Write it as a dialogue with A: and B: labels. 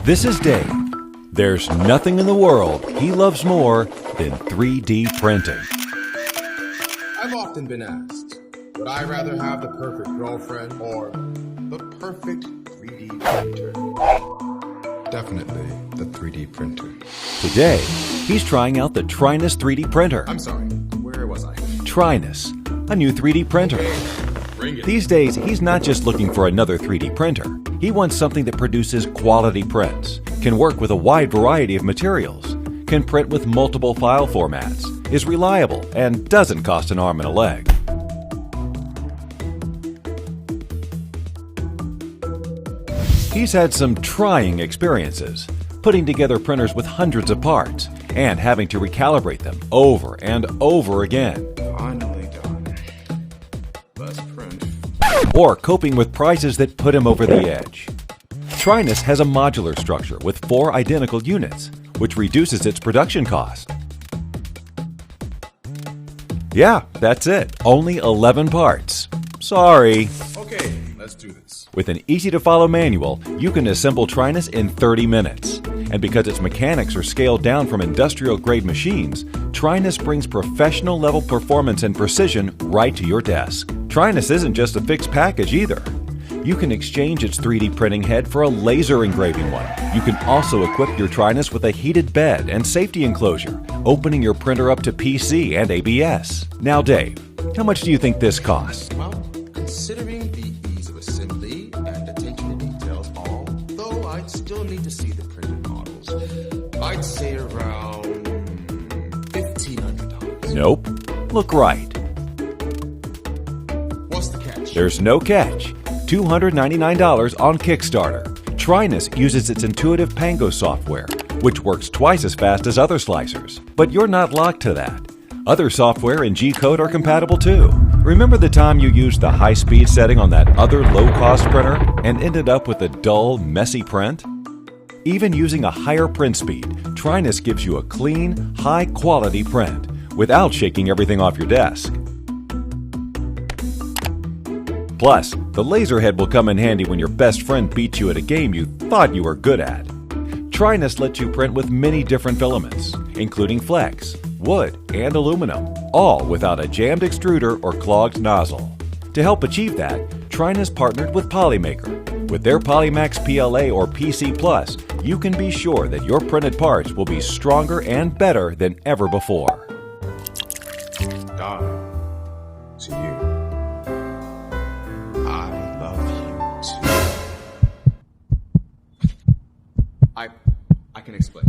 A: This is Dave. There's nothing in the world he loves more than 3D printing.
B: I've often been asked, would I rather have the perfect girlfriend or the perfect 3D printer? Definitely the 3D printer.
A: Today, he's trying out the Trinus 3D printer.
B: I'm sorry, where was I?
A: Trinus, a new 3D printer.
B: Bring it.
A: These days, he's not just looking for another 3D printer. He wants something that produces quality prints, can work with a wide variety of materials, can print with multiple file formats, is reliable, and doesn't cost an arm and a leg. He's had some trying experiences, putting together printers with hundreds of parts and having to recalibrate them over and over again.
B: Finally done. Let's print.
A: Or coping with prices that put him over the edge. Trinus has a modular structure with 4 identical units, which reduces its production cost. Yeah, that's it. Only 11 parts. Sorry.
B: Okay, let's do this.
A: With an easy-to-follow manual, you can assemble Trinus in 30 minutes. And because its mechanics are scaled down from industrial-grade machines, Trinus brings professional-level performance and precision right to your desk. Trinus isn't just a fixed package either. You can exchange its 3D printing head for a laser engraving one. You can also equip your Trinus with a heated bed and safety enclosure, opening your printer up to PC and ABS. Now, Dave, how much do you think this costs?
B: Well, considering the ease of assembly and attention to details, although I'd still need to see the printed models, I'd say around $1,500.
A: Nope. Look right.
B: What's the catch?
A: There's no catch. $299 on Kickstarter. Trinus uses its intuitive Pango software, which works twice as fast as other slicers. But you're not locked to that. Other software and G-code are compatible too. Remember the time you used the high-speed setting on that other low-cost printer and ended up with a dull, messy print? Even using a higher print speed, Trinus gives you a clean, high-quality print without shaking everything off your desk. Plus, the laser head will come in handy when your best friend beats you at a game you thought you were good at. Trinus lets you print with many different filaments, including flex, wood, and aluminum, all without a jammed extruder or clogged nozzle. To help achieve that, Trinus partnered with Polymaker. With their Polymax PLA or PC Plus, you can be sure that your printed parts will be stronger and better than ever before.
B: Darling, to you. I love you too. I can explain.